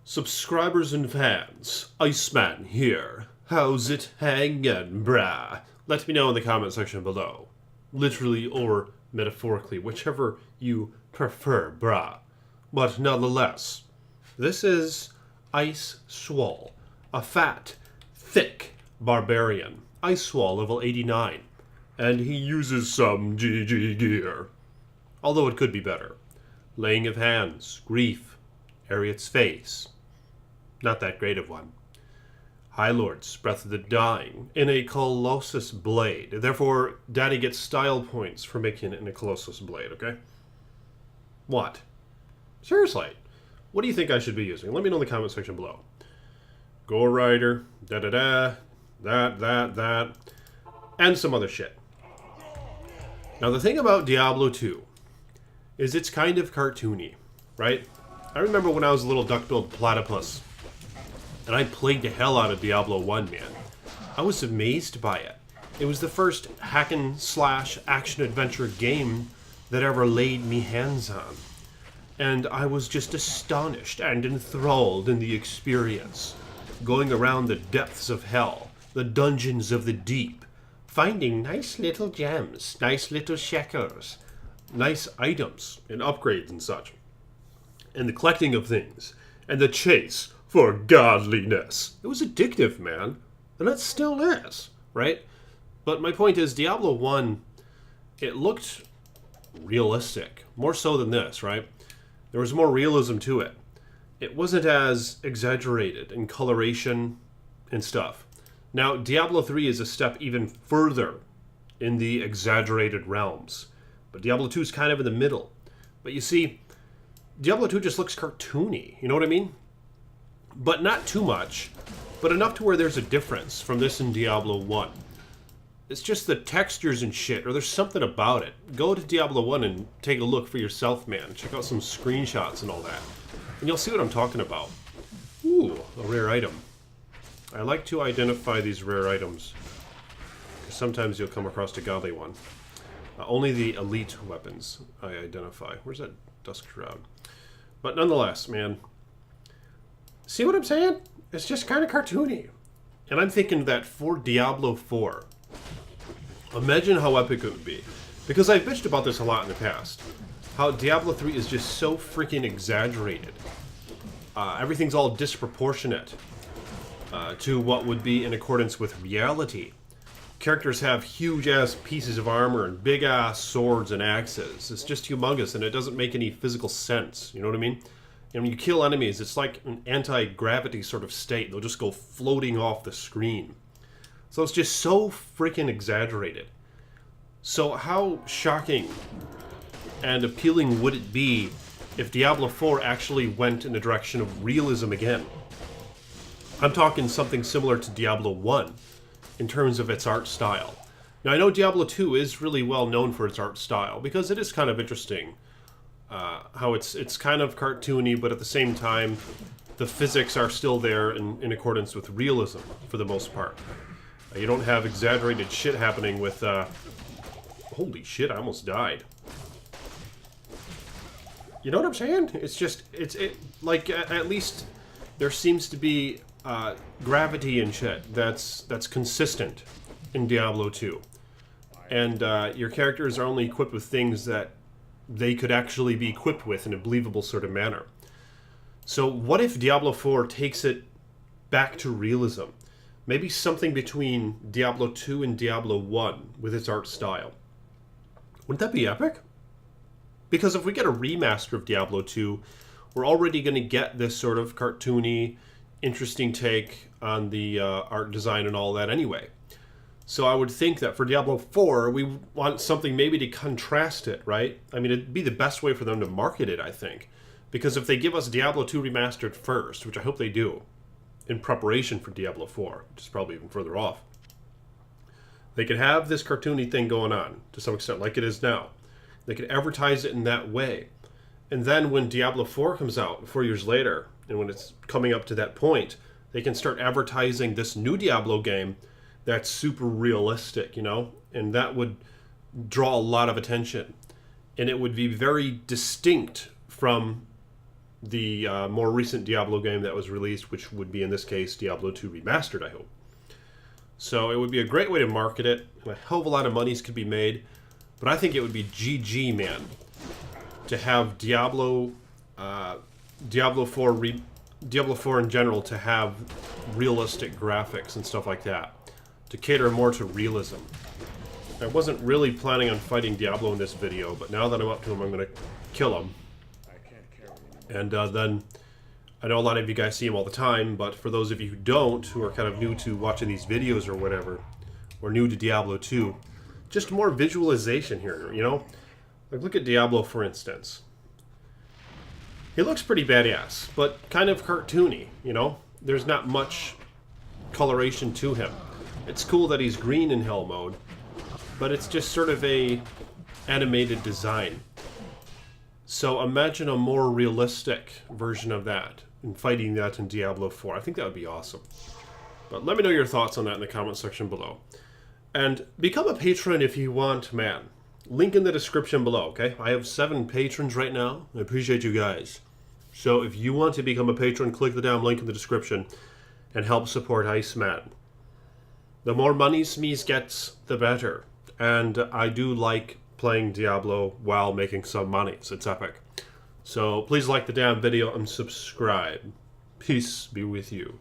Subscribers and fans, Iceman here. How's it hangin', brah? Let me know in the comment section below. Literally or metaphorically, whichever you prefer, brah. But nonetheless, this is Ice Swall, a fat, thick barbarian. Ice Swall level 89, and he uses some GG gear. Although it could be better. Laying of hands, grief, Ariat's face. Not that great of one. High Lord's Breath of the Dying in a Colossus Blade. Therefore, Daddy gets style points for making it in a Colossus Blade, okay? What? Seriously. What do you think I should be using? Let me know in the comment section below. Gore Rider, da-da-da, that, and some other shit. Now, the thing about Diablo 2 is it's kind of cartoony, right? I remember when I was a little duck-billed platypus, and I played the hell out of Diablo 1, man. I was amazed by it. It was the first hack-and-slash action-adventure game that ever laid me hands on. And I was just astonished and enthralled in the experience. Going around the depths of hell, the dungeons of the deep, finding nice little gems, nice little shekels, nice items and upgrades and such. And the collecting of things, and the chase for godliness. It was addictive, man. And it still is, right? But my point is, Diablo 1, it looked realistic. More so than this, right? There was more realism to it. It wasn't as exaggerated in coloration and stuff. Now, Diablo 3 is a step even further in the exaggerated realms. But Diablo 2 is kind of in the middle. But you see, Diablo 2 just looks cartoony, you know what I mean? But not too much, but enough to where there's a difference from this and Diablo 1. It's just the textures and shit, or there's something about it. Go to Diablo 1 and take a look for yourself, man. Check out some screenshots and all that. And you'll see what I'm talking about. Ooh, a rare item. I like to identify these rare items, because sometimes you'll come across a godly one. Only the elite weapons I identify. Where's that Dusk Shroud? But nonetheless, man, see what I'm saying? It's just kind of cartoony. And I'm thinking that for Diablo 4, imagine how epic it would be. Because I've bitched about this a lot in the past. How Diablo 3 is just so freaking exaggerated. Everything's all disproportionate to what would be in accordance with reality. Characters have huge-ass pieces of armor and big-ass swords and axes. It's just humongous, and it doesn't make any physical sense. You know what I mean? And when you kill enemies, it's like an anti-gravity sort of state. They'll just go floating off the screen. So it's just so freaking exaggerated. So how shocking and appealing would it be if Diablo 4 actually went in the direction of realism again? I'm talking something similar to Diablo 1 in terms of its art style. Now, I know Diablo 2 is really well known for its art style because it is kind of interesting. How it's kind of cartoony, but at the same time, the physics are still there in accordance with realism for the most part. You don't have exaggerated shit happening with... holy shit, I almost died. You know what I'm saying? It's just... like, at least there seems to be gravity and shit that's consistent in Diablo 2. And your characters are only equipped with things that they could actually be equipped with in a believable sort of manner. So what if Diablo 4 takes it back to realism? Maybe something between Diablo 2 and Diablo 1 with its art style. Wouldn't that be epic? Because if we get a remaster of Diablo 2, we're already going to get this sort of cartoony, interesting take on the art design and all that anyway. So I would think that for Diablo 4, we want something maybe to contrast it, right? I mean, it'd be the best way for them to market it, I think. Because if they give us Diablo 2 remastered first, which I hope they do, in preparation for Diablo 4, which is probably even further off, they could have this cartoony thing going on, to some extent, like it is now. They could advertise it in that way. And then when Diablo 4 comes out 4 years later, and when it's coming up to that point, they can start advertising this new Diablo game that's super realistic, you know? And that would draw a lot of attention. And it would be very distinct from the more recent Diablo game that was released, which would be in this case Diablo 2 Remastered, I hope. So it would be a great way to market it, and a hell of a lot of monies could be made. But I think it would be GG, man, to have Diablo 4 in general to have realistic graphics and stuff like that, to cater more to realism. I wasn't really planning on fighting Diablo in this video, but now that I'm up to him, I'm going to kill him. And then, I know a lot of you guys see him all the time, but for those of you who don't, who are kind of new to watching these videos or whatever, or new to Diablo 2, just more visualization here, you know? Like, look at Diablo, for instance. He looks pretty badass, but kind of cartoony, you know? There's not much coloration to him. It's cool that he's green in Hell mode, but it's just sort of a animated design. So imagine a more realistic version of that, and fighting that in Diablo 4. I think that would be awesome. But let me know your thoughts on that in the comment section below. And become a patron if you want, man. Link in the description below, okay? I have 7 patrons right now. I appreciate you guys. So if you want to become a patron, click the down link in the description and help support Iceman. The more money Smeeze gets, the better. And I do like playing Diablo while making some money. So it's epic. So please like the damn video and subscribe. Peace be with you.